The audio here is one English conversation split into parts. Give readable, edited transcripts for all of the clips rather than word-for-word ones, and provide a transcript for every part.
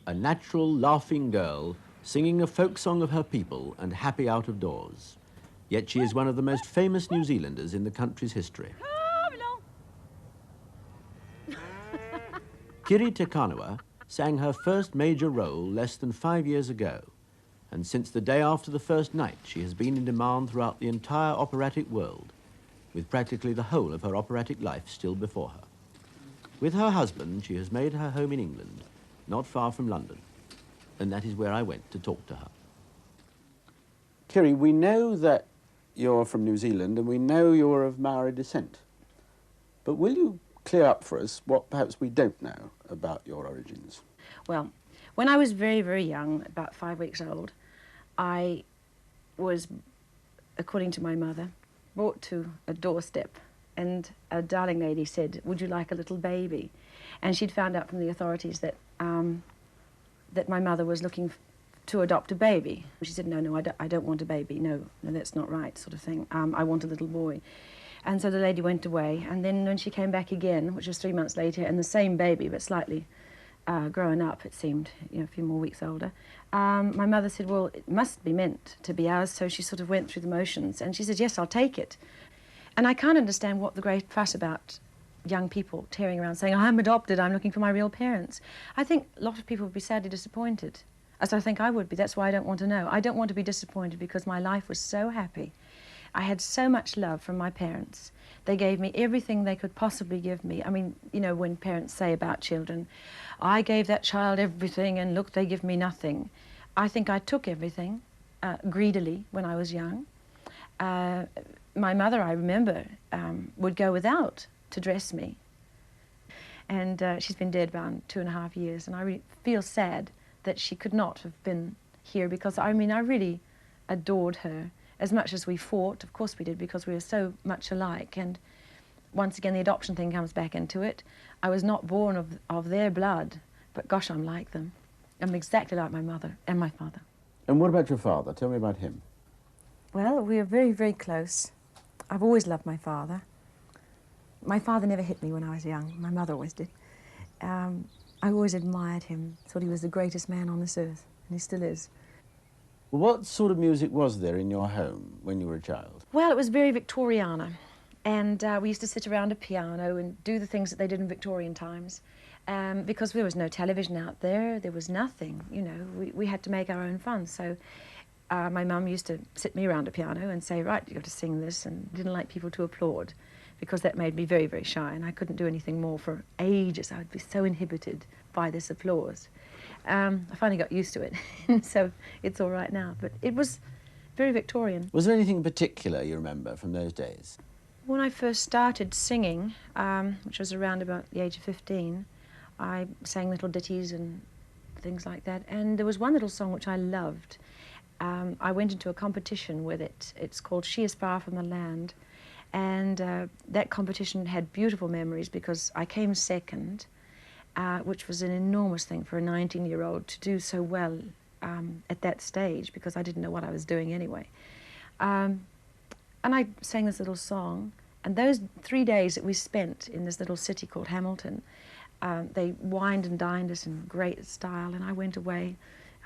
a natural, laughing girl singing a folk song of her people and happy out of doors. Yet she is one of the most famous New Zealanders in the country's history. Kiri Te Kanawa sang her first major role less than 5 years ago, and since the day after the first night, she has been in demand throughout the entire operatic world, with practically the whole of her operatic life still before her. With her husband, she has made her home in England, not far from London, and that is where I went to talk to her. Kiri, we know that you're from New Zealand, and we know you're of Maori descent, but will you clear up for us what perhaps we don't know about your origins? Well, when I was very, very young, about 5 weeks old, I was, according to my mother, brought to a doorstep, and a darling lady said, "Would you like a little baby?" And she'd found out from the authorities that that my mother was looking to adopt a baby. She said, no, I don't want a baby. No, that's not right, sort of thing. I want a little boy. And so the lady went away, and then when she came back again, which was 3 months later, and the same baby, but slightly grown up, it seemed, you know, a few more weeks older, my mother said, well, it must be meant to be ours, so she sort of went through the motions, and she said, yes, I'll take it. And I can't understand what the great fuss about young people tearing around saying, I'm adopted, I'm looking for my real parents. I think a lot of people would be sadly disappointed, as I think I would be. That's why I don't want to know. I don't want to be disappointed because my life was so happy. I had so much love from my parents. They gave me everything they could possibly give me. I mean, you know, when parents say about children, I gave that child everything and look, they give me nothing. I think I took everything greedily when I was young. My mother, I remember, would go without to dress me. And she's been dead about 2.5 years, and I feel sad that she could not have been here because, I mean, I really adored her. As much as we fought, of course we did, because we were so much alike. And once again, the adoption thing comes back into it. I was not born of their blood, but gosh, I'm like them. I'm exactly like my mother and my father. And what about your father? Tell me about him. Well, we are very, very close. I've always loved my father. My father never hit me when I was young. My mother always did. I always admired him, thought he was the greatest man on this earth, and he still is. What sort of music was there in your home when you were a child? Well, it was very Victoriana, and we used to sit around a piano and do the things that they did in Victorian times, because there was no television out there, there was nothing, you know, we had to make our own fun. So my mum used to sit me around a piano and say, right, you've got to sing this, and didn't like people to applaud, because that made me very, very shy, and I couldn't do anything more for ages. I would be so inhibited by this applause. I finally got used to it, so it's all right now. But it was very Victorian. Was there anything in particular you remember from those days? When I first started singing, which was around about the age of 15, I sang little ditties and things like that. And there was one little song which I loved. I went into a competition with it. It's called She is Far from the Land. And that competition had beautiful memories because I came second, which was an enormous thing for a 19-year-old to do so well at that stage, because I didn't know what I was doing anyway. And I sang this little song, and those 3 days that we spent in this little city called Hamilton, they wined and dined us in great style, and I went away.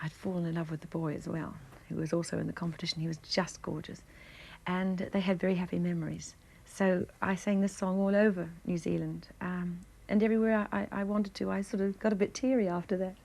I'd fallen in love with the boy as well, who was also in the competition. He was just gorgeous. And they had very happy memories. So I sang this song all over New Zealand. And everywhere I wanted to, I sort of got a bit teary after that.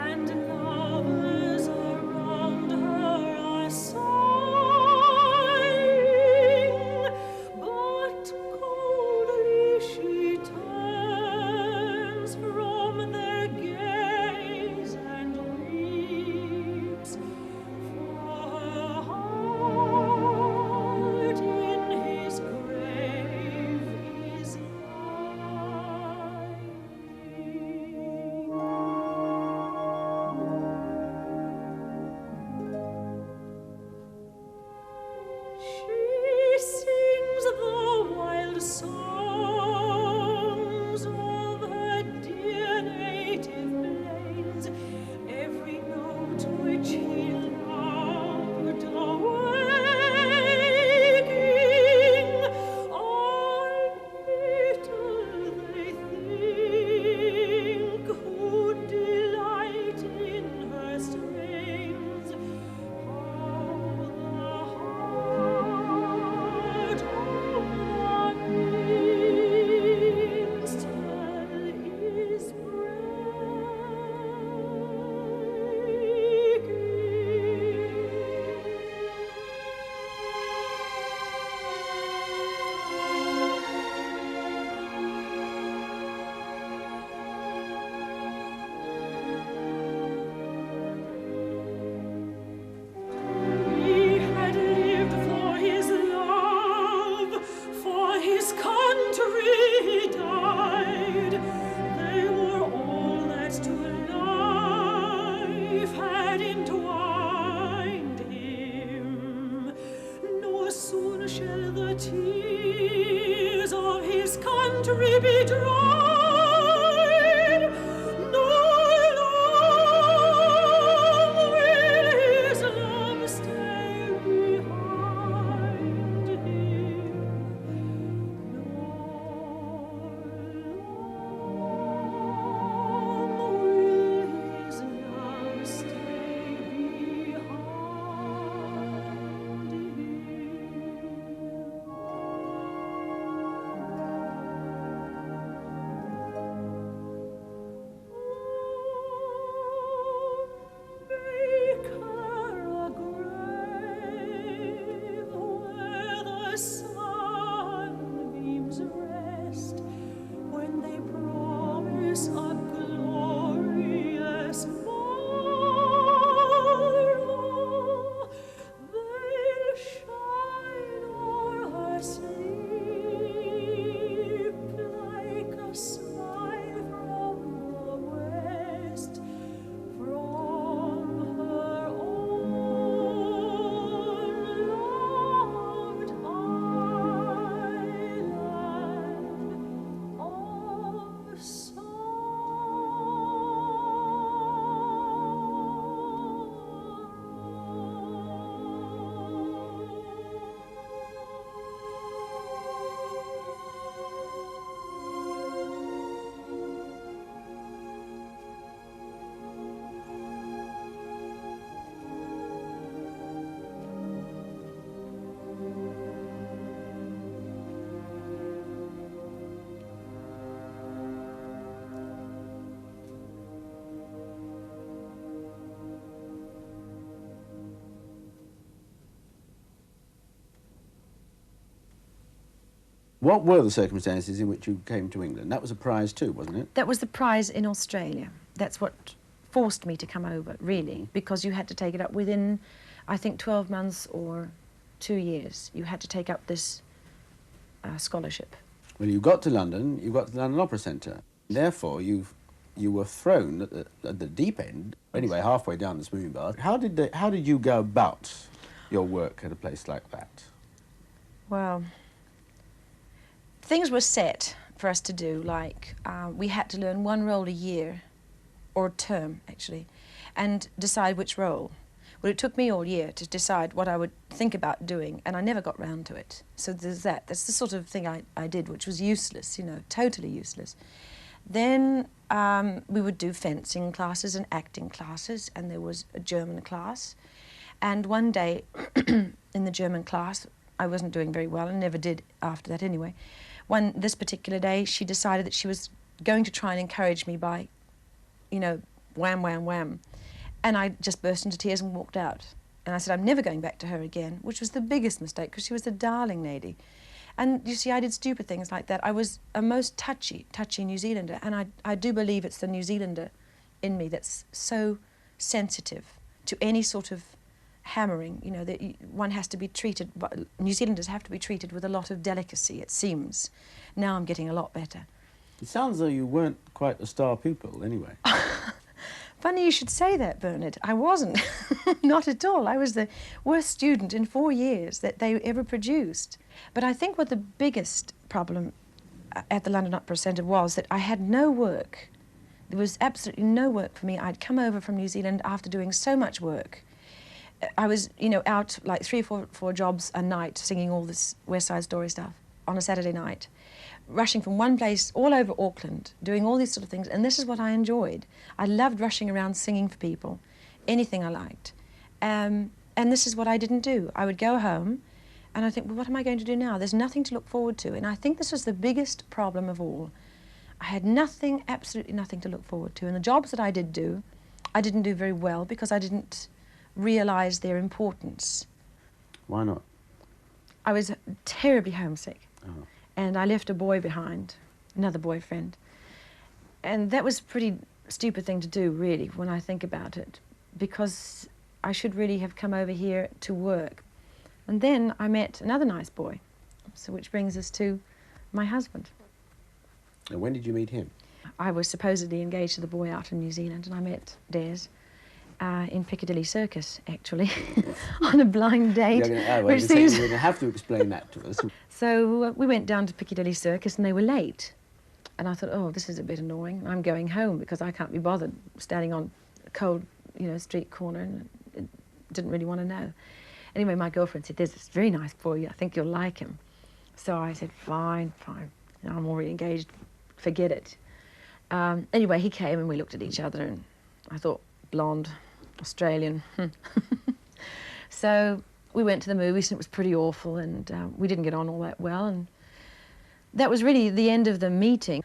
And lovers around her What were the circumstances in which you came to England? That was a prize too, wasn't it? That was the prize in Australia. That's what forced me to come over, really, because you had to take it up within, I think, 12 months or 2 years. You had to take up this scholarship. Well, you got to London, you got to the London Opera Centre. Therefore, you were thrown at the deep end, anyway, halfway down the swimming bath. How did you go about your work at a place like that? Well, things were set for us to do, like we had to learn one role a year, or a term, actually, and decide which role. Well, it took me all year to decide what I would think about doing, and I never got round to it. So there's that. That's the sort of thing I did, which was useless, you know, totally useless. Then we would do fencing classes and acting classes, and there was a German class. And one day in the German class, I wasn't doing very well, and never did after that anyway. This particular day, she decided that she was going to try and encourage me by, you know, wham, wham, wham. And I just burst into tears and walked out. And I said, I'm never going back to her again, which was the biggest mistake, because she was a darling lady. And you see, I did stupid things like that. I was a most touchy New Zealander, and I do believe it's the New Zealander in me that's so sensitive to any sort of hammering, you know, that one has to be treated, New Zealanders have to be treated with a lot of delicacy, it seems. Now I'm getting a lot better. It sounds as though you weren't quite a star pupil, anyway. Funny you should say that, Bernard. I wasn't. Not at all. I was the worst student in 4 years that they ever produced. But I think what the biggest problem at the London Opera Centre was that I had no work. There was absolutely no work for me. I'd come over from New Zealand after doing so much work. I was, you know, out like 3 or 4 jobs a night singing all this West Side Story stuff on a Saturday night, rushing from one place all over Auckland, doing all these sort of things, and this is what I enjoyed. I loved rushing around singing for people, anything I liked. And this is what I didn't do. I would go home and I think, well, what am I going to do now? There's nothing to look forward to. And I think this was the biggest problem of all. I had nothing, absolutely nothing to look forward to. And the jobs that I did do, I didn't do very well because I didn't realise their importance. Why not? I was terribly homesick. Oh. And I left a boy behind, another boyfriend. And that was a pretty stupid thing to do, really, when I think about it, because I should really have come over here to work. And then I met another nice boy, so which brings us to my husband. And when did you meet him? I was supposedly engaged to the boy out in New Zealand, and I met Des in Piccadilly Circus, actually, on a blind date. You're going to have to explain that to us. So we went down to Piccadilly Circus, and they were late And I thought, oh, this is a bit annoying. I'm going home because I can't be bothered standing on a cold, street corner, and didn't really want to know. Anyway, my girlfriend said, there's this very nice boy, I think you'll like him. So I said, fine, fine. I'm already engaged, forget it. Anyway, he came and we looked at each other and I thought, blonde, Australian. So we went to the movies and it was pretty awful, and we didn't get on all that well, and that was really the end of the meeting.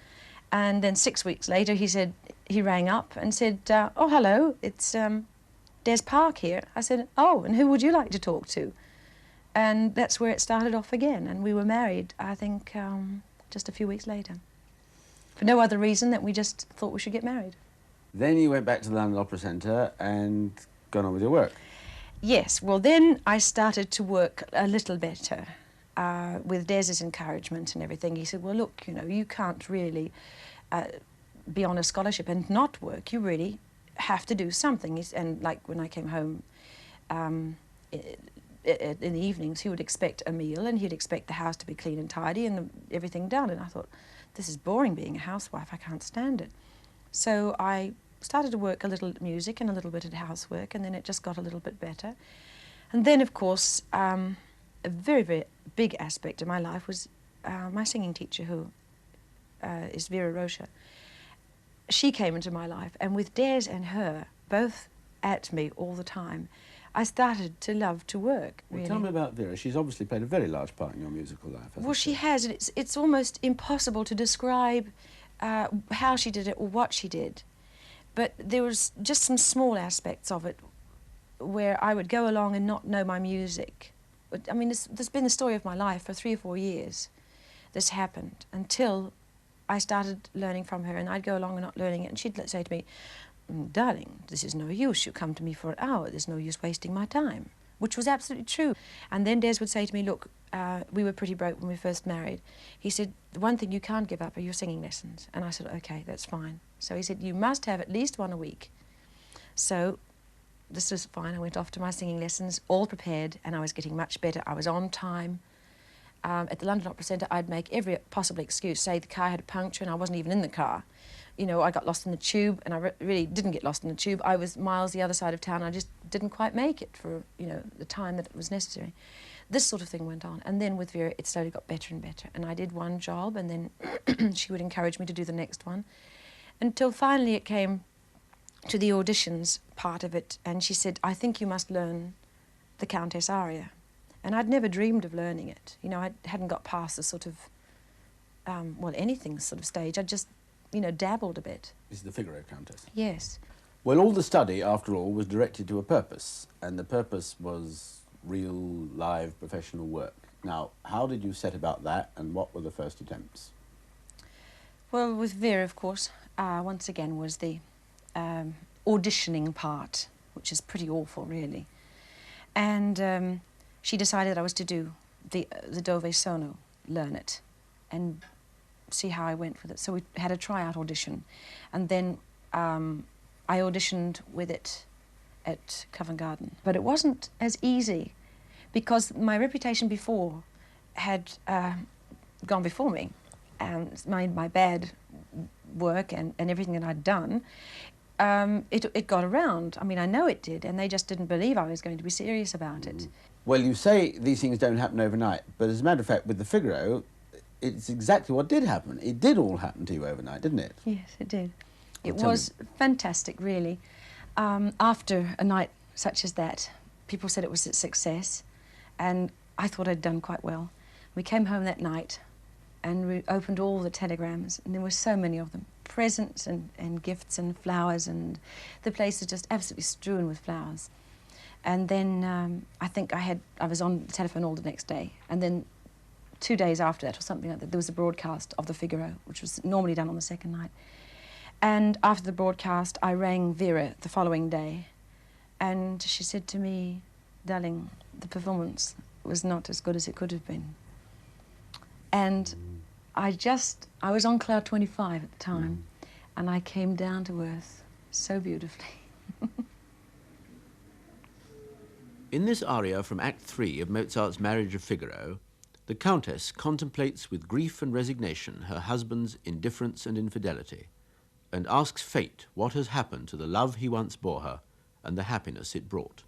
And then 6 weeks later he rang up and said, oh, hello, it's Des Park here. I said, oh, and who would you like to talk to? And that's where it started off again, and we were married, I think, just a few weeks later. For no other reason that we just thought we should get married. Then you went back to the London Opera Centre and gone on with your work. Yes, well then I started to work a little better with Des's encouragement and everything. He said, well look, you can't really be on a scholarship and not work. You really have to do something. And like when I came home in the evenings, he would expect a meal and he'd expect the house to be clean and tidy and everything done. And I thought, this is boring being a housewife, I can't stand it. So I started to work a little at music and a little bit at housework, and then it just got a little bit better. And then, of course, a very, very big aspect of my life was my singing teacher, who is Vera Rocha. She came into my life, and with Des and her both at me all the time, I started to love to work, really. Well, tell me about Vera. She's obviously played a very large part in your musical life, hasn't Well, she has, and it's almost impossible to describe how she did it or what she did. But there was just some small aspects of it where I would go along and not know my music. I mean, this has been the story of my life for 3 or 4 years. This happened until I started learning from her, and I'd go along and not learning it, and she'd say to me, darling, this is no use. You come to me for an hour. There's no use wasting my time, which was absolutely true. And then Des would say to me, look, we were pretty broke when we first married. He said, the one thing you can't give up are your singing lessons. And I said, okay, that's fine. So he said, you must have at least one a week. So this was fine. I went off to my singing lessons, all prepared, and I was getting much better. I was on time. At the London Opera Centre, I'd make every possible excuse. Say the car had a puncture and I wasn't even in the car. I got lost in the tube, and I really didn't get lost in the tube. I was miles the other side of town. I just didn't quite make it for, the time that it was necessary. This sort of thing went on. And then with Vera, it slowly got better and better. And I did one job, and then she would encourage me to do the next one. Until finally it came to the auditions part of it, and she said, I think you must learn the Countess aria. And I'd never dreamed of learning it. I hadn't got past the sort of, anything sort of stage. I just, dabbled a bit. This is the Figaro Countess? Yes. Well, all the study, after all, was directed to a purpose, and the purpose was real, live, professional work. Now, how did you set about that, and what were the first attempts? Well, with Vera, of course, once again was the auditioning part, which is pretty awful, really. And she decided I was to do the Dove Sono, learn it, and see how I went with it. So we had a tryout audition, and then I auditioned with it at Covent Garden. But it wasn't as easy, because my reputation before had gone before me, and my bad work and everything that I'd done, it got around. I mean, I know it did, and they just didn't believe I was going to be serious about it. Well, you say these things don't happen overnight, but as a matter of fact, with the Figaro, it's exactly what did happen. It did all happen to you overnight, didn't it? Yes, it did. It was fantastic, really. After a night such as that, people said it was a success, and I thought I'd done quite well. We came home that night, and we opened all the telegrams, and there were so many of them. Presents and gifts and flowers, and the place was just absolutely strewn with flowers. And then I think I was on the telephone all the next day, and then 2 days after that, or something like that, there was a broadcast of the Figaro, which was normally done on the second night. And after the broadcast, I rang Vera the following day, and she said to me, darling, the performance was not as good as it could have been. And I was on cloud 25 at the time, and I came down to earth so beautifully. In this aria from Act 3 of Mozart's Marriage of Figaro, The Countess contemplates with grief and resignation her husband's indifference and infidelity, and asks fate what has happened to the love he once bore her and the happiness it brought.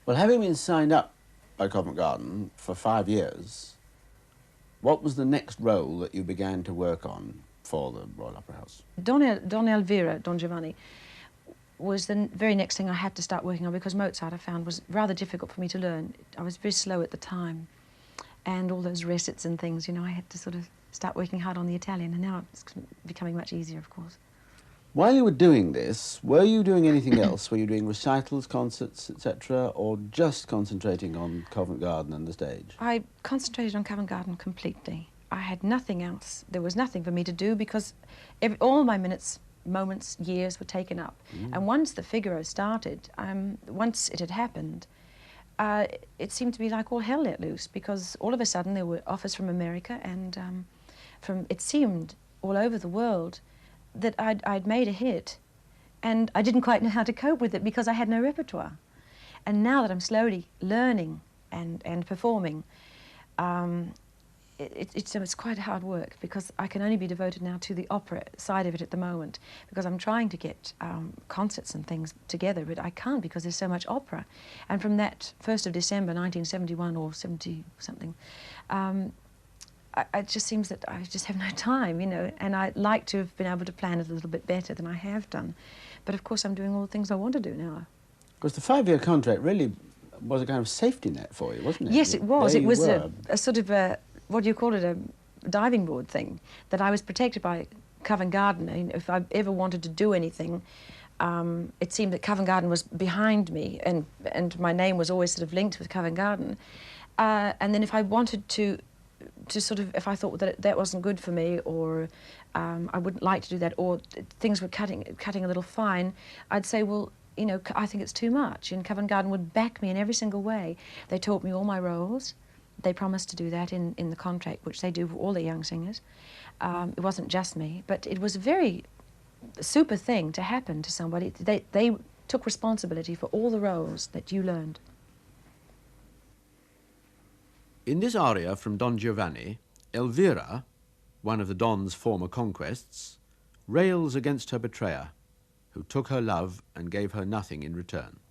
Well, having been signed up by Covent Garden for 5 years, what was the next role that you began to work on for the Royal Opera House? Don Giovanni, was the very next thing I had to start working on, because Mozart, I found, was rather difficult for me to learn. I was very slow at the time, and all those recits and things, you know, I had to sort of start working hard on the Italian, and now it's becoming much easier, of course. While you were doing this, were you doing anything else? Were you doing recitals, concerts, etc., or just concentrating on Covent Garden and the stage? I concentrated on Covent Garden completely. I had nothing else. There was nothing for me to do, because all my moments, years were taken up. And once the Figaro started, once it had happened, it seemed to be like all hell let loose, because all of a sudden there were offers from America and it seemed all over the world that I'd made a hit, and I didn't quite know how to cope with it because I had no repertoire. And now that I'm slowly learning and performing, it's quite hard work, because I can only be devoted now to the opera side of it at the moment, because I'm trying to get concerts and things together, but I can't because there's so much opera. And from that 1st of December 1971 or 70-something, it just seems that I just have no time, you know, and I'd like to have been able to plan it a little bit better than I have done. But of course I'm doing all the things I want to do now. Because the 5-year contract really was a kind of safety net for you, wasn't it? Yes, it was. It was a sort of a, what do you call it, a diving board thing, that I was protected by Covent Garden. I mean, if I ever wanted to do anything, it seemed that Covent Garden was behind me, and my name was always sort of linked with Covent Garden. And then if I wanted to sort of, if I thought that that wasn't good for me, or I wouldn't like to do that, or things were cutting a little fine, I'd say, well, you know, I think it's too much. And Covent Garden would back me in every single way. They taught me all my roles. They promised to do that in the contract, which they do for all the young singers. It wasn't just me, but it was a very super thing to happen to somebody. They took responsibility for all the roles that you learned. In this aria from Don Giovanni, Elvira, one of the Don's former conquests, rails against her betrayer, who took her love and gave her nothing in return.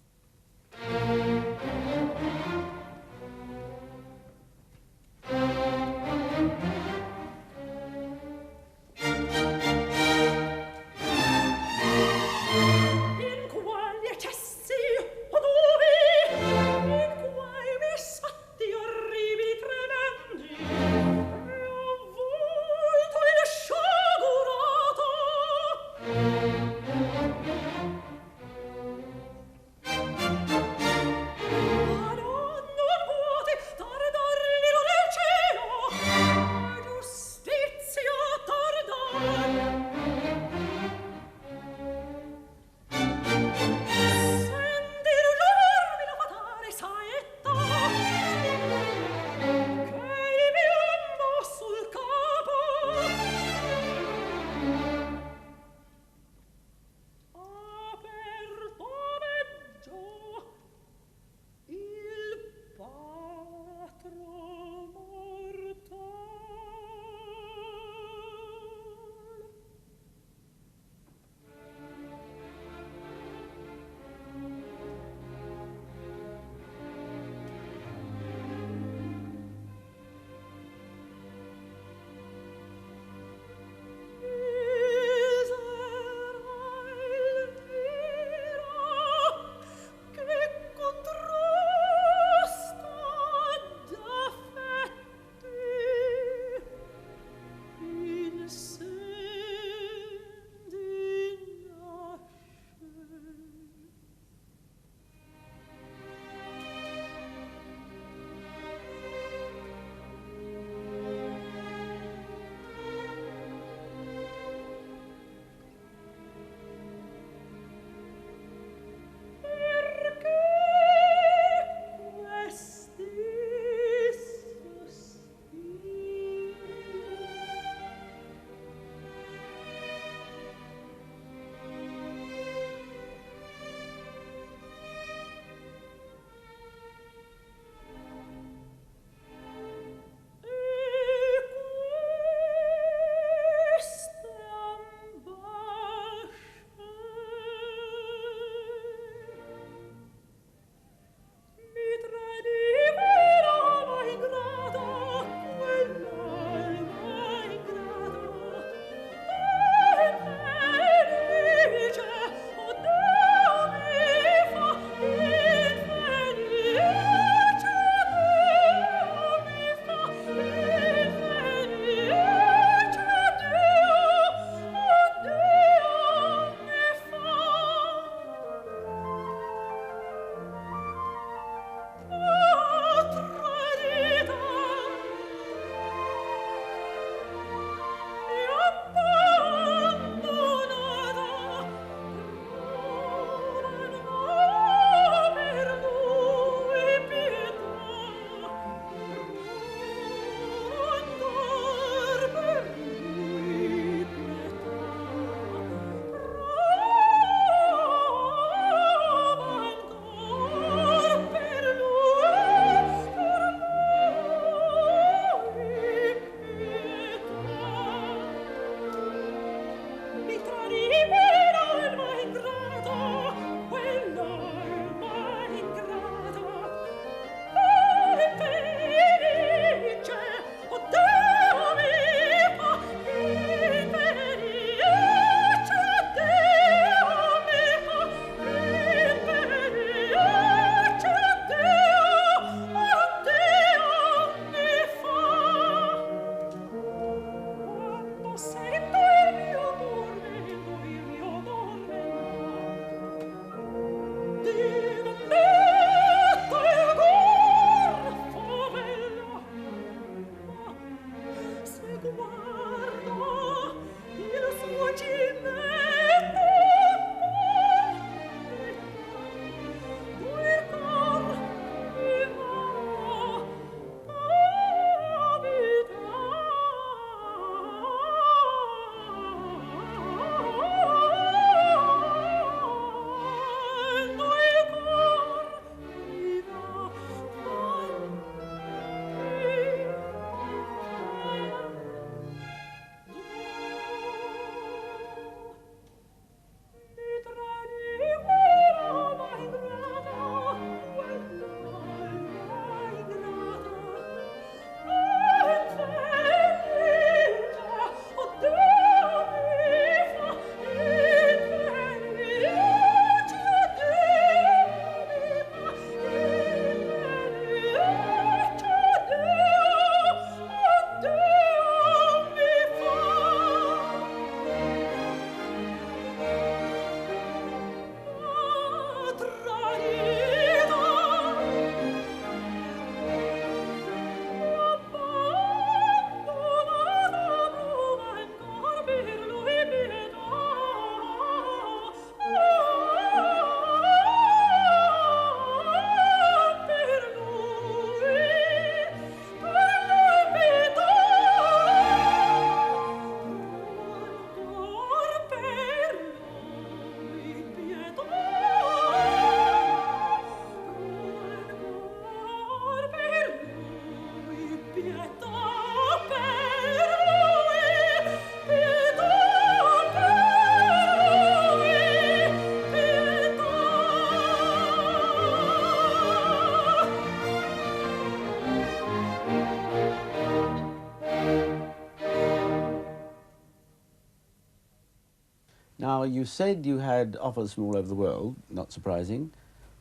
Now, you said you had offers from all over the world, not surprising.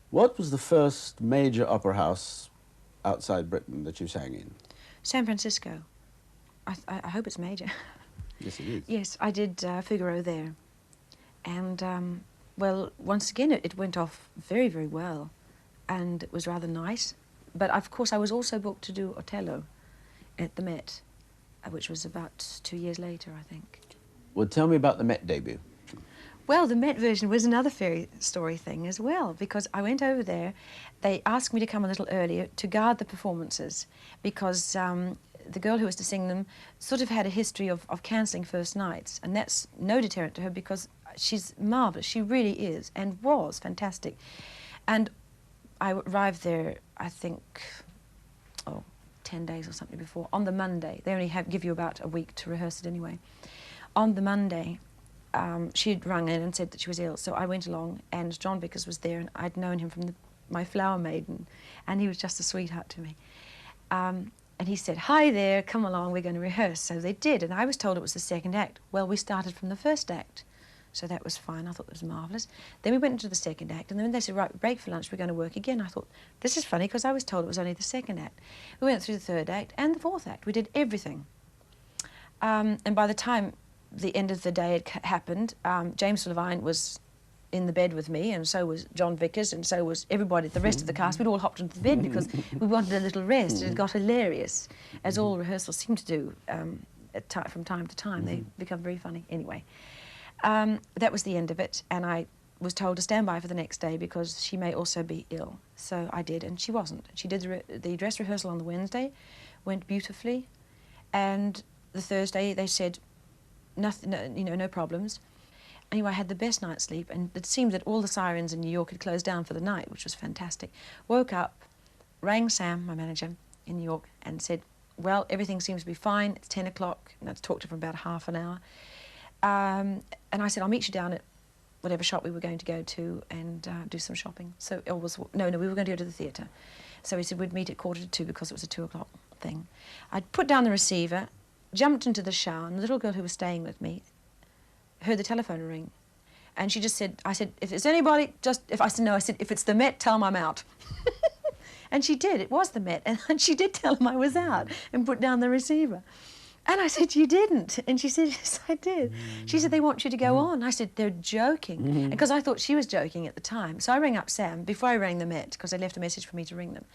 What was the first major opera house outside Britain that you sang in? San Francisco. I hope it's major. Yes, it is. Yes, I did Figaro there. And, well, once again, it went off very, very well. And it was rather nice. But, of course, I was also booked to do Otello at the Met, which was about 2 years later, I think. Well, tell me about the Met debut. Well, the Met version was another fairy story thing as well, because I went over there. They asked me to come a little earlier to guard the performances, because the girl who was to sing them sort of had a history of cancelling first nights, and that's no deterrent to her because she's marvellous. She really is, and was fantastic. And I arrived there, I think, 10 days or something before, on the Monday. They only give you about a week to rehearse it anyway. On the Monday, she'd rung in and said that she was ill, so I went along, and John Vickers was there, and I'd known him from my flower maiden, and he was just a sweetheart to me. And he said, "Hi there, come along, we're going to rehearse." So they did, and I was told it was the second act. Well, we started from the first act, so that was fine. I thought it was marvellous. Then we went into the second act, and then they said, "Right, break for lunch, we're going to work again." I thought, this is funny, because I was told it was only the second act. We went through the third act and the fourth act. We did everything. And by the time the end of the day had happened, James Levine was in the bed with me, and so was John Vickers, and so was everybody, the rest of the cast. We'd all hopped into the bed because we wanted a little rest. It had got hilarious, as all rehearsals seem to do from time to time. They become very funny. Anyway, that was the end of it, and I was told to stand by for the next day because she may also be ill. So I did, and she wasn't. She did the dress rehearsal on the Wednesday, went beautifully, and the Thursday they said, nothing, no problems. Anyway, I had the best night's sleep, and it seemed that all the sirens in New York had closed down for the night, which was fantastic. Woke up, rang Sam, my manager in New York, and said, "Well, everything seems to be fine. It's 10 o'clock. And I talked to her for about half an hour. And I said, "I'll meet you down at whatever shop we were going to go to and do some shopping." So we were going to go to the theatre. So he said we'd meet at 1:45 because it was a 2 o'clock thing. I'd put down the receiver, jumped into the shower, and the little girl who was staying with me heard the telephone ring, and she just said, I said, "If it's anybody, I said, "If it's the Met, tell them I'm out." And she did. It was the Met, and she did tell them I was out and put down the receiver. And I said, "You didn't?" And she said, "Yes, I did." She said, "They want you to go on." I said, "They're joking." Because I thought she was joking at the time. So I rang up Sam before I rang the Met, because they left a message for me to ring them.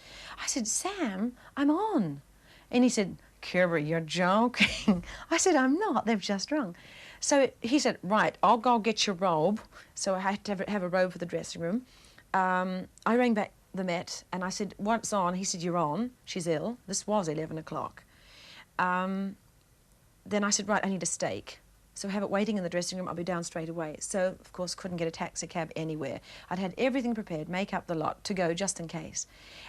I said, "Sam, I'm on." And he said, "Kiri, you're joking." I said, "I'm not. They've just rung." So he said, "Right, I'll go get your robe." So I had to have a robe for the dressing room. I rang back the Met, and I said, "What's on?" He said, "You're on. She's ill." This was 11 o'clock. Then I said, "Right, I need a steak. So have it waiting in the dressing room. I'll be down straight away." So, of course, couldn't get a taxi cab anywhere. I'd had everything prepared, make up the lot, to go just in case.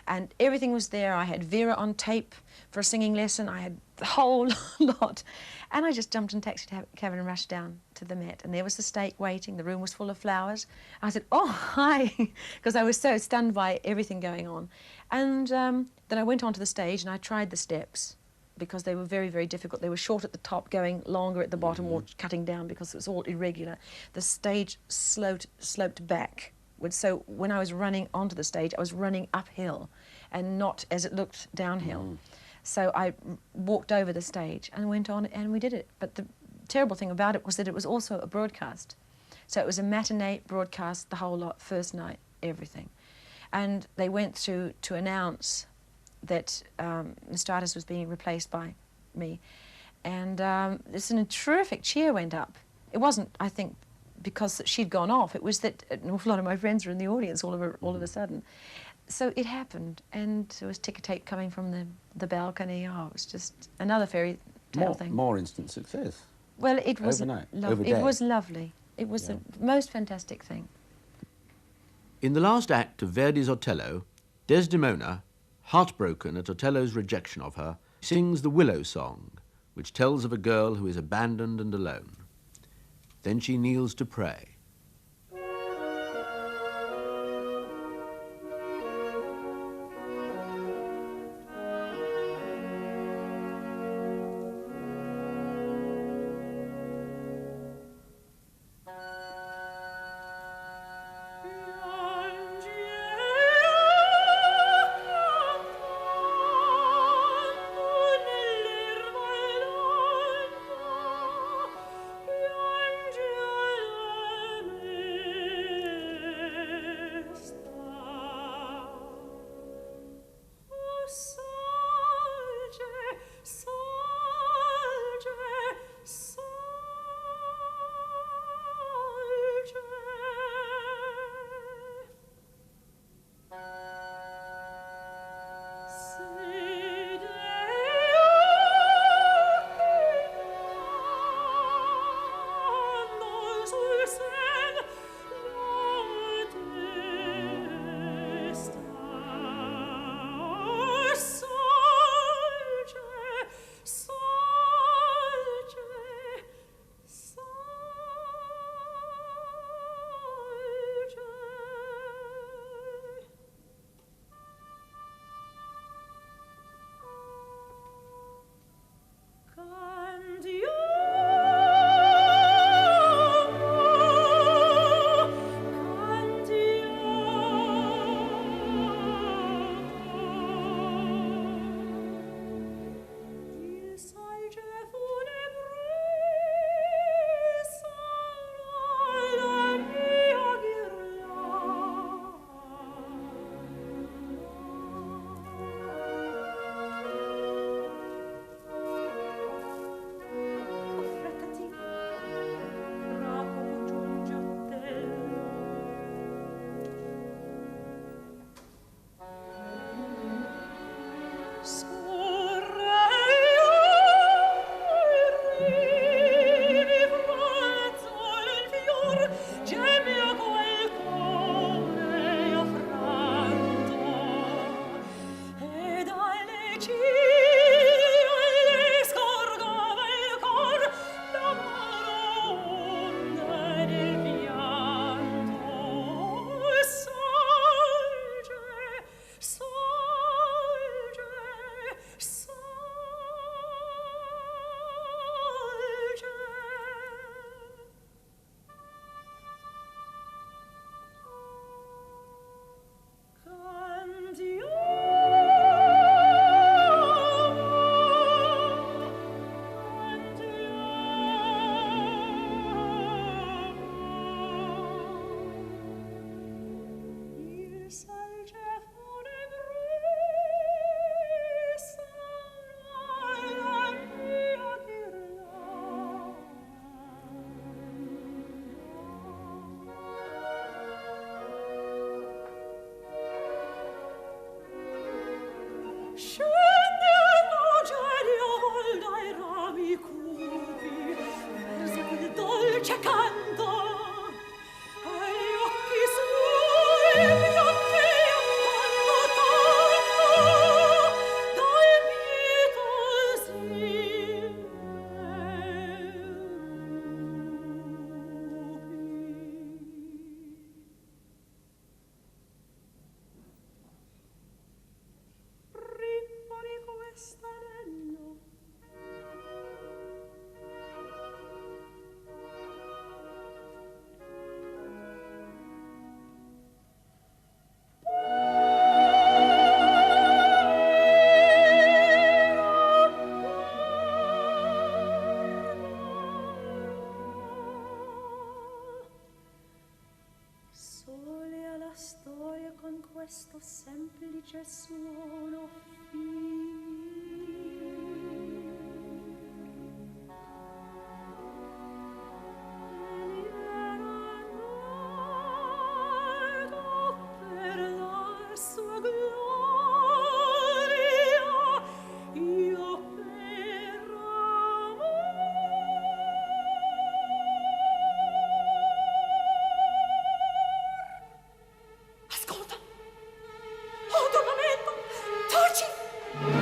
And everything was there. I had Vera on tape for a singing lesson. I had the whole lot. And I just jumped in a taxi cab and rushed down to the Met. And there was the steak waiting. The room was full of flowers. I said, "Oh, hi," because I was so stunned by everything going on. And then I went onto the stage and I tried the steps, because they were very, very difficult. They were short at the top, going longer at the bottom, or cutting down because it was all irregular. The stage sloped back. So when I was running onto the stage, I was running uphill and not, as it looked, downhill. So I walked over the stage and went on, and we did it. But the terrible thing about it was that it was also a broadcast. So it was a matinee broadcast, the whole lot, first night, everything. And they went through to announce that Mr. Artis was being replaced by me. And this terrific cheer went up. It wasn't, I think, because she'd gone off. It was that an awful lot of my friends were in the audience all of a sudden. So it happened, and there was ticker tape coming from the balcony. Oh, it was just another fairy tale thing. More instant success. Well, it was overnight. It was lovely. It was the most fantastic thing. In the last act of Verdi's Otello, Desdemona, heartbroken at Otello's rejection of her, sings the Willow Song, which tells of a girl who is abandoned and alone. Then she kneels to pray. questo semplice suono Taci!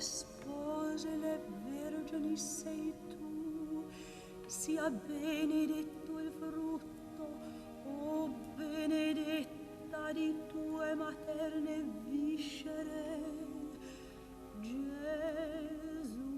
spose le vergini sei tu, sia benedetto il frutto, o benedetta di tue materne viscere, Gesù.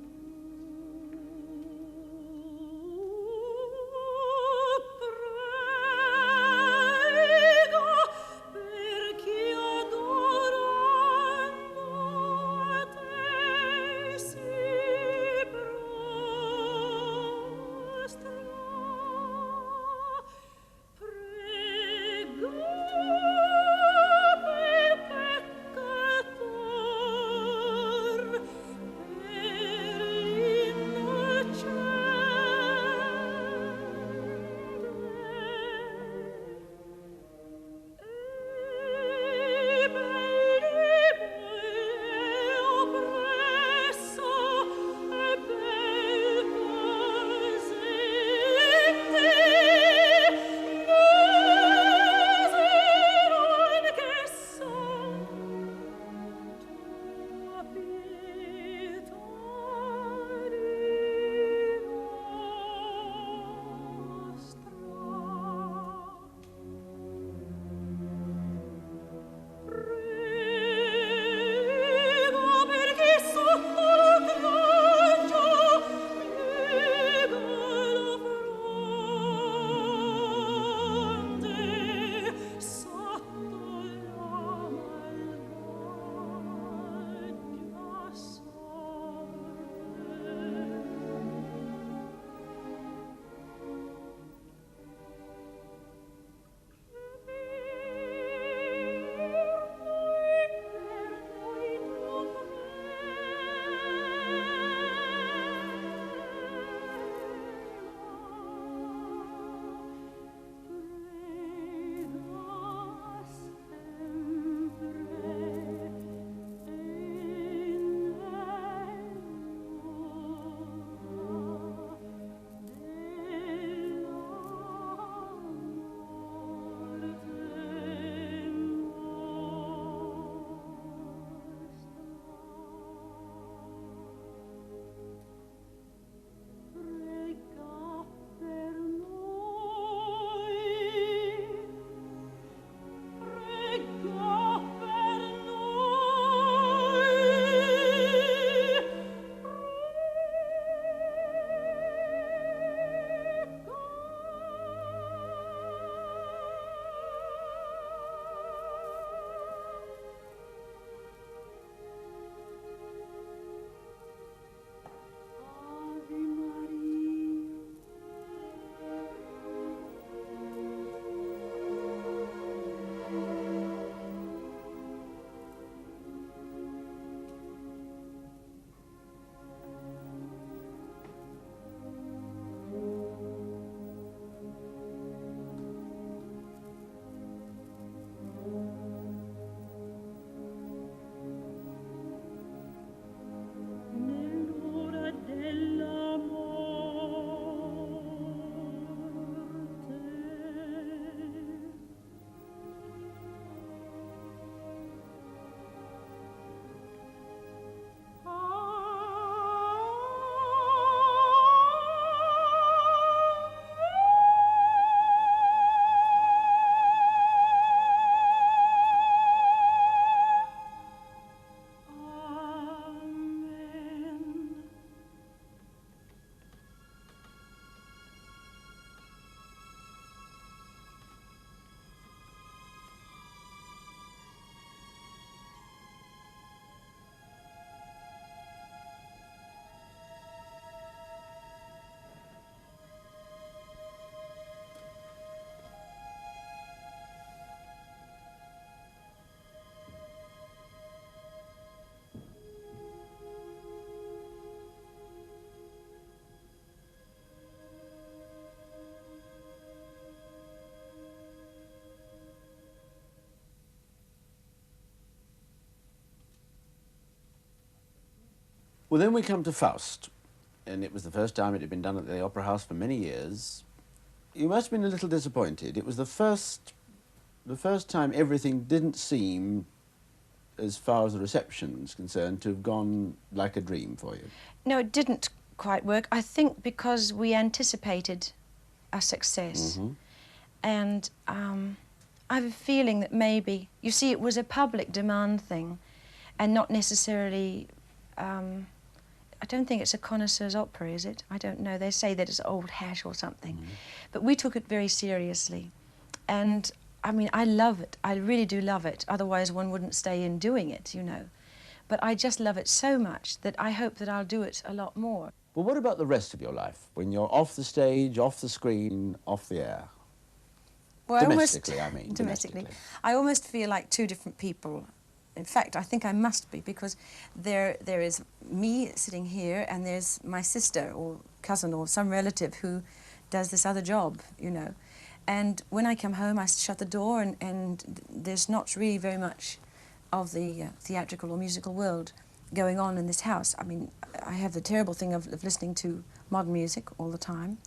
Well, then we come to Faust, and it was the first time it had been done at the Opera House for many years. You must have been a little disappointed. It was the first time everything didn't seem as far as the reception's concerned, to have gone like a dream for you? No, it didn't quite work. I think because we anticipated a success. Mm-hmm. And I have a feeling that maybe, you see, it was a public demand thing and not necessarily, I don't think it's a connoisseur's opera, is it? I don't know. They say that it's old hash or something. Mm-hmm. But we took it very seriously. And, I mean, I love it. I really do love it. Otherwise, one wouldn't stay in doing it, you know. But I just love it so much that I hope that I'll do it a lot more. Well, what about the rest of your life, when you're off the stage, off the screen, off the air? Well, Domestically, I mean. Domestically. I almost feel like two different people. In fact, I think I must be, because there is me sitting here and there's my sister or cousin or some relative who does this other job, you know. And when I come home, I shut the door and there's not really very much of the theatrical or musical world going on in this house. I mean, I have the terrible thing of listening to modern music all the time.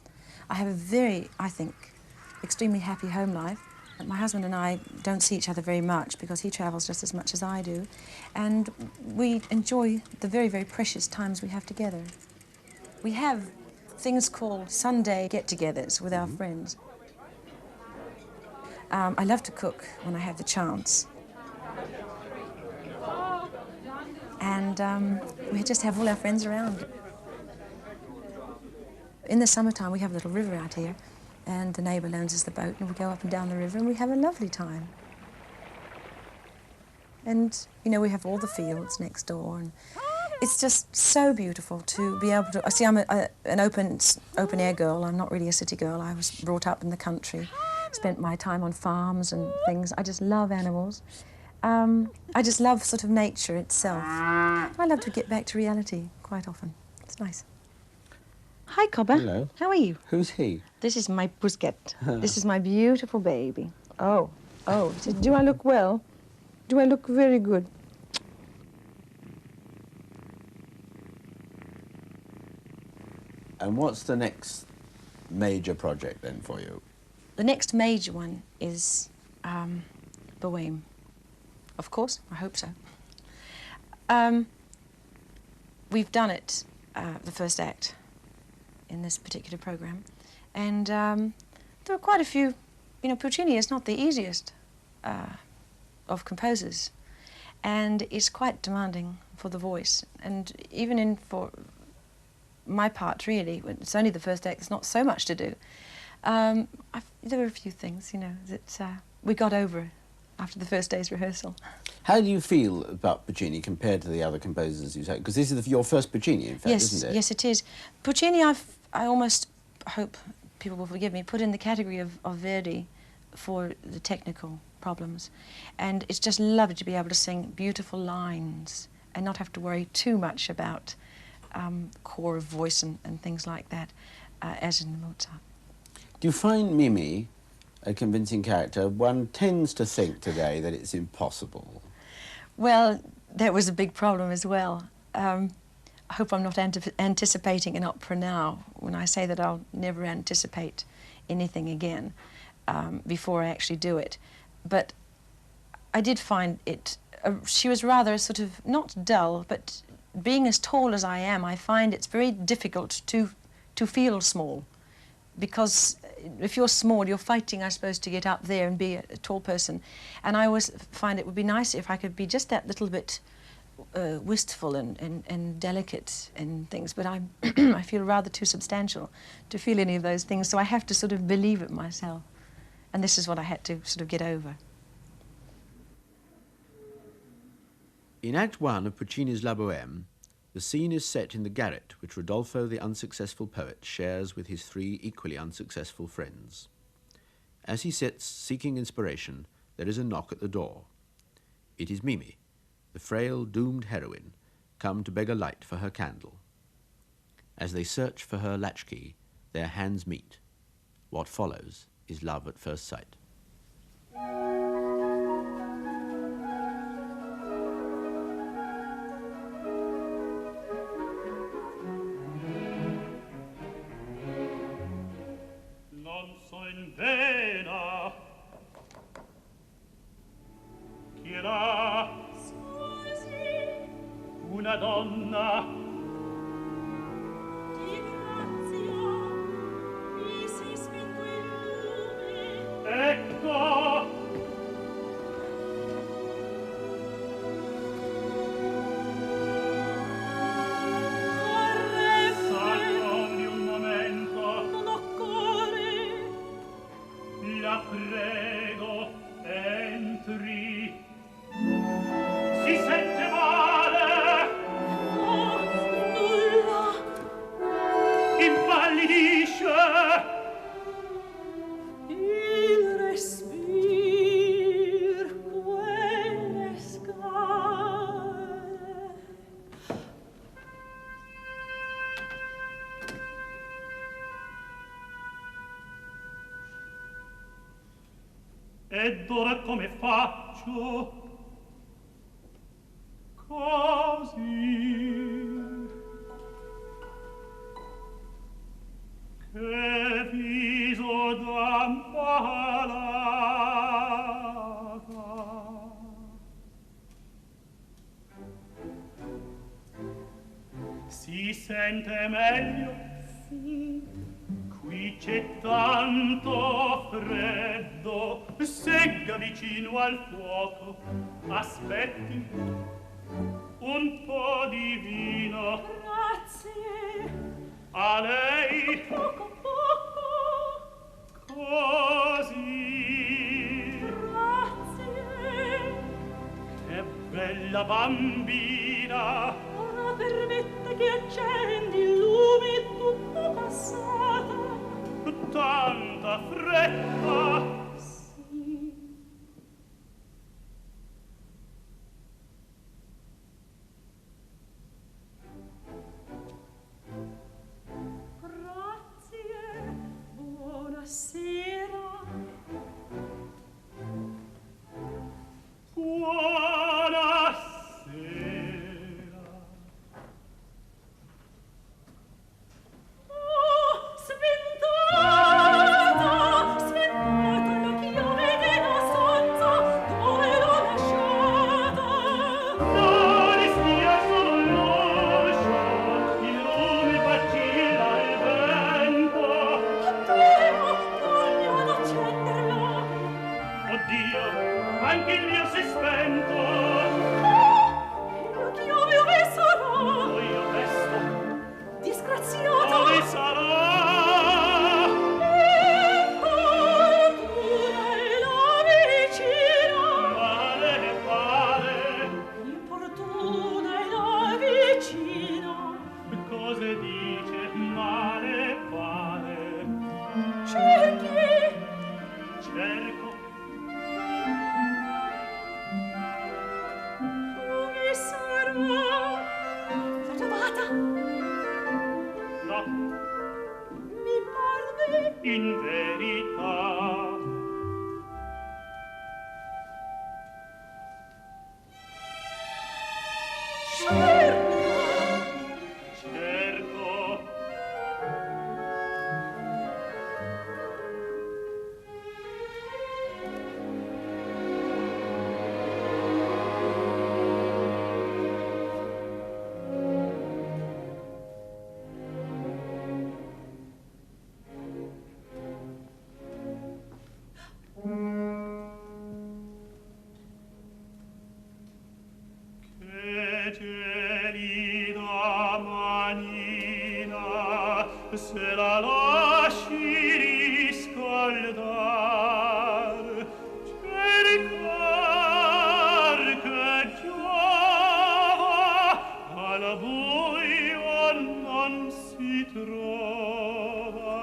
I have a very, I think, extremely happy home life. My husband and I don't see each other very much because he travels just as much as I do, and we enjoy the very, very precious times we have together. We have things called Sunday get-togethers with our friends. I love to cook when I have the chance. And we just have all our friends around. In the summertime, we have a little river out here, and the neighbour loans us the boat, and we go up and down the river, and we have a lovely time. And, you know, we have all the fields next door, and it's just so beautiful to be able to... See, I'm an open-air girl. I'm not really a city girl. I was brought up in the country, spent my time on farms and things. I just love animals. I just love sort of nature itself. I love to get back to reality quite often. It's nice. Hi, Cobber. Hello. How are you? Who's he? This is my Pusket. This is my beautiful baby. Oh. Do I look well? Do I look very good? And what's the next major project then for you? The next major one is Boheme. Of course, I hope so. We've done it, the first act, in this particular program. And there are quite a few, you know, Puccini is not the easiest of composers. And it's quite demanding for the voice. And even for my part, really, when it's only the first act, there's not so much to do. There were a few things, you know, that we got over after the first day's rehearsal. How do you feel about Puccini compared to the other composers you've had? Because this is your first Puccini, in fact, isn't it? Yes, it is. Puccini, I almost hope people will forgive me, put in the category of Verdi for the technical problems. And it's just lovely to be able to sing beautiful lines and not have to worry too much about core of voice and things like that, as in Mozart. Do you find Mimi a convincing character? One tends to think today that it's impossible. Well, that was a big problem as well. I hope I'm not anticipating an opera now when I say that I'll never anticipate anything again before I actually do it. But I did find it, she was rather sort of, not dull, but being as tall as I am, I find it's very difficult to feel small. Because if you're small, you're fighting, I suppose, to get up there and be a tall person. And I always find it would be nice if I could be just that little bit wistful and delicate and things. But I feel rather too substantial to feel any of those things, so I have to sort of believe it myself. And this is what I had to sort of get over. In Act 1 of Puccini's La Boheme, the scene is set in the garret which Rodolfo, the unsuccessful poet, shares with his three equally unsuccessful friends. As he sits seeking inspiration, there is a knock at the door. It is Mimi, the frail, doomed heroine, come to beg a light for her candle. As they search for her latchkey, their hands meet. What follows is love at first sight. Chi è là? una donna. Di grazia, mi sei spento il lume. Ecco! S'accomodi un momento. Non occorre. La prego, entri. Si sente male, No, nulla. impallidisce. Il respir, quelle scale. Ed ora come faccio? Così che viso d'ammalata. Si sente meglio? Sì, Qui c'è tanto freddo, segga vicino al fuoco, aspetti un po' di vino. grazie. A lei Poco, poco. così, Grazie. che bella bambina, Ora permette che accendi il lume tutto passato. tanta fretta. Sì. Grazie. Buonasera. Buonasera. Oh, sventata, sventata la chiave della stanza dove l'ho lasciata. Non stia solo l'uscio, il lume vacilla il vento. Oddio, voglio ad accenderla. Oddio, anche il mio si è spento. La chiave ove sarà? Io resto, Disgraziata. dove sarà? Importuna è la vicina. Male pare, Importuna è la vicina. cose dice, male pare. Cerchi. Cerco, Dove sarà? Trovata. no, Mi parve. in verità. Cerca. Cerco, che gelida manina, se la lasci riscaldar, cercar che giova, al buio non si trova.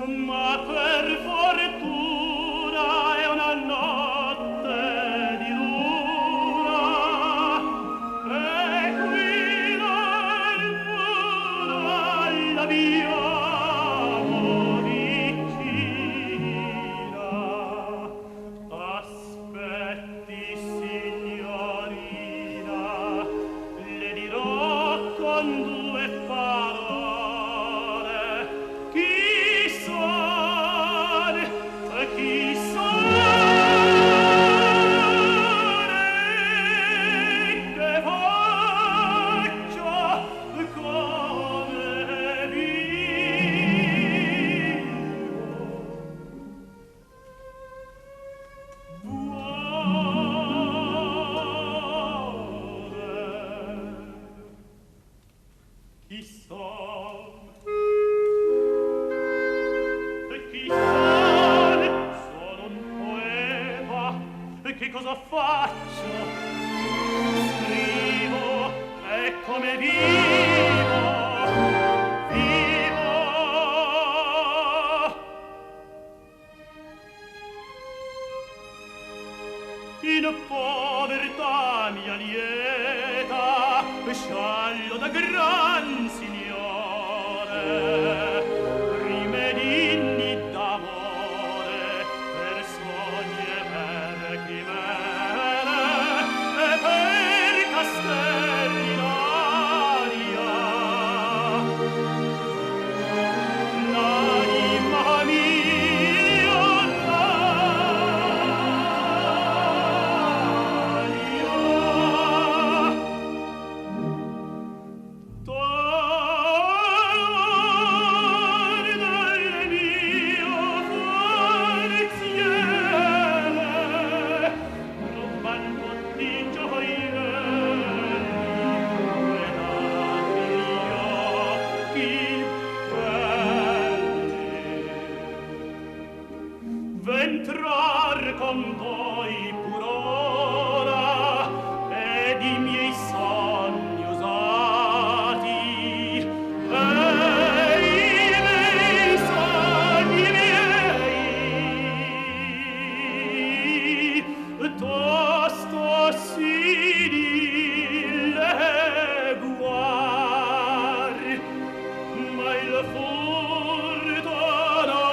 Ma per fortuna è una notte di luna, e qui nel muro l'abbiamo vicina. Aspetti, signorina, le dirò con due parole chi E chissà, sono un poeta, e che cosa faccio? Scrivo, e come vivo, vivo. In povertà mia lieta, sciallo da gran signore, rimedini d'amore per sogni e per chimere e per castelli d'aria. L'anima mia, v'entrar con voi pur ora ed i miei sogni usati e i miei sogni miei tosto si dileguar ma il furto non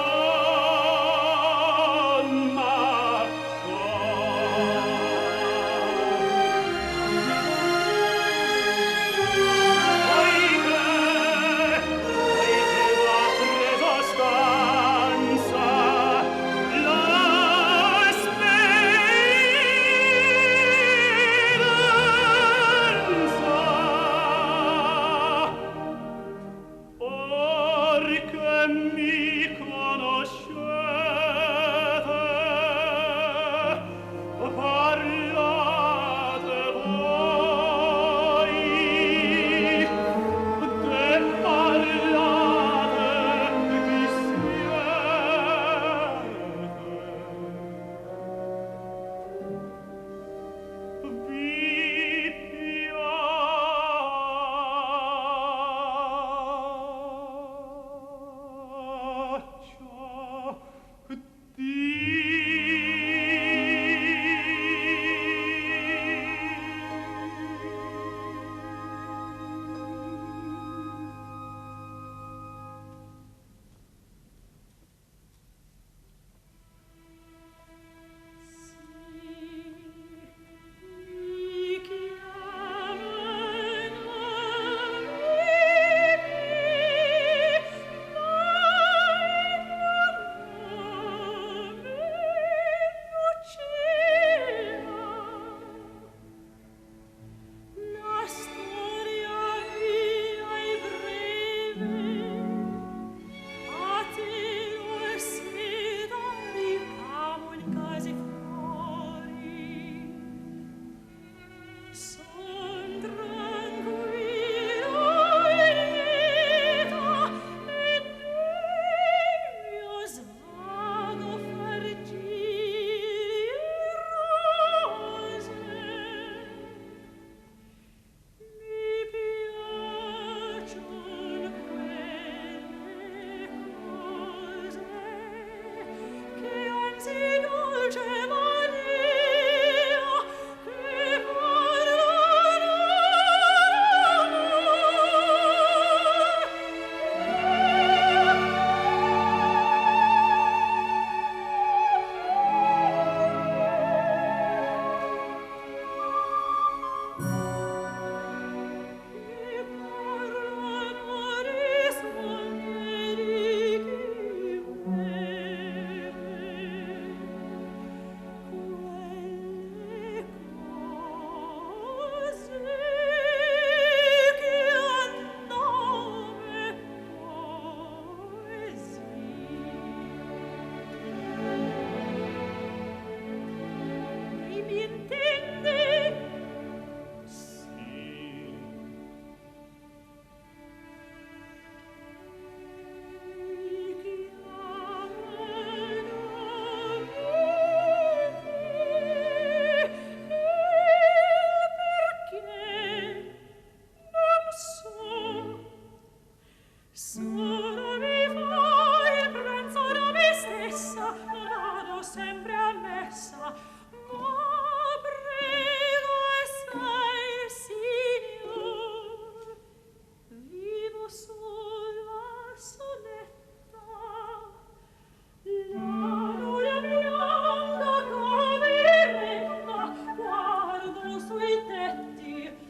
Solo mi fa il pranzo da me stessa, vado sempre a messa, ma prego e sai, Signor, vivo sola, soletta, la nulla bionda cameretta, guardo sui tetti,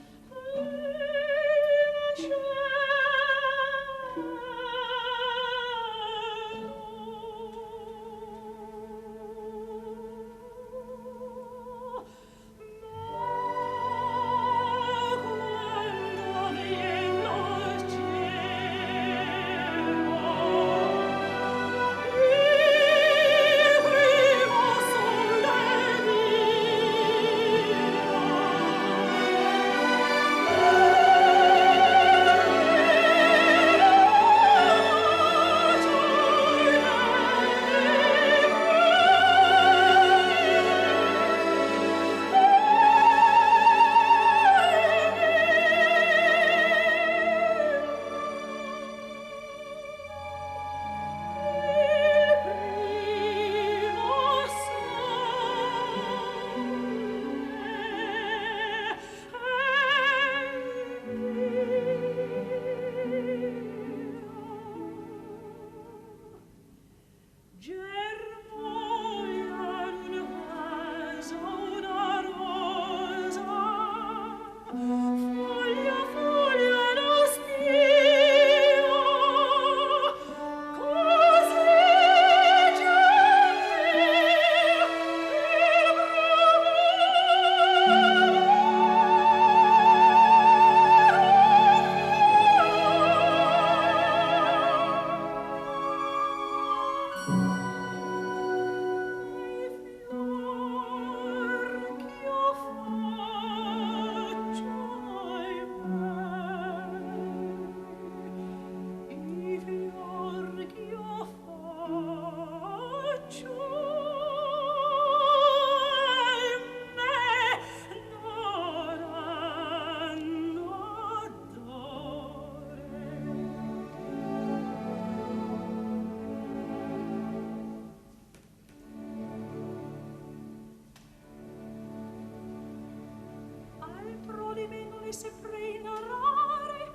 e sempre ignorare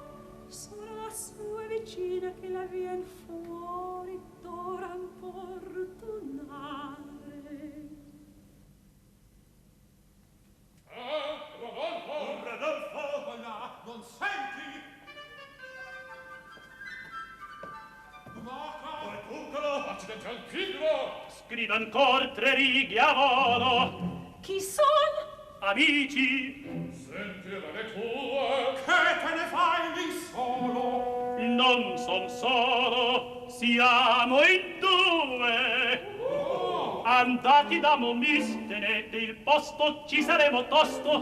sono la sua vicina che la vien fuori d'ora importunare. Rodolfo! Rodolfo! Là, non senti? Dove tuttolo? Accidente al pigro! Scriva ancora 3 righe a volo. Chi son? Amici! Senti le tue! Che te ne fai lì solo? Non son solo, siamo in 2. Oh. Andati da Momis, tenete il posto, ci saremo tosto.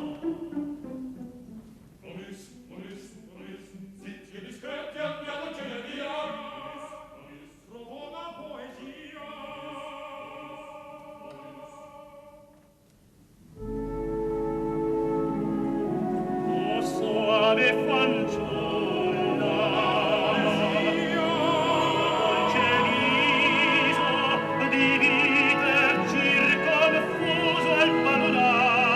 Momis, zitti e discreti, andiamocene via. Momis, trovo una poesia. Suave fanciulla, dolce viso di vite circonfuso al panorama.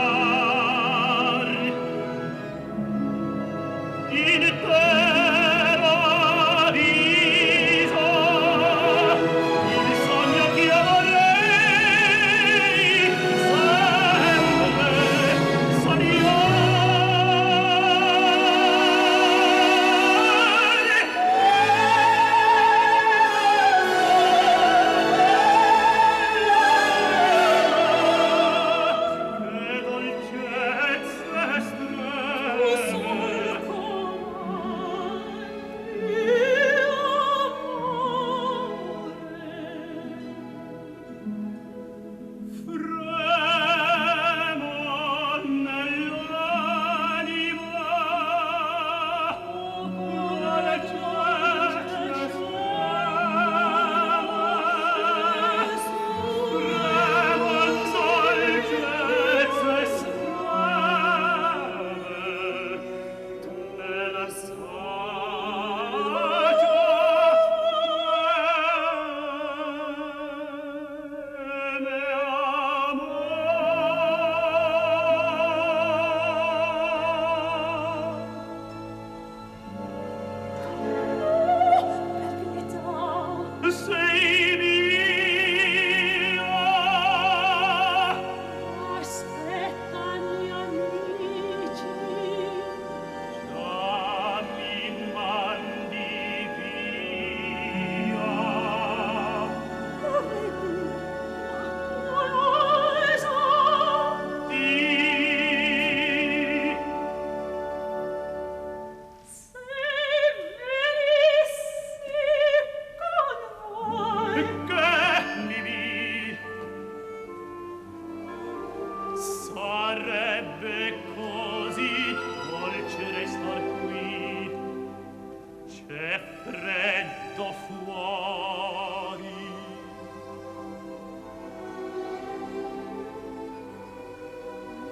c'è freddo fuori.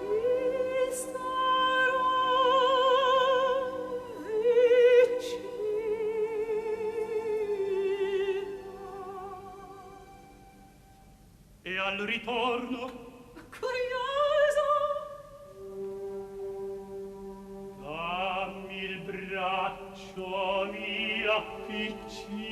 Mi starò vicina. E al ritorno, Curioso, dammi il braccio, mi appiccina.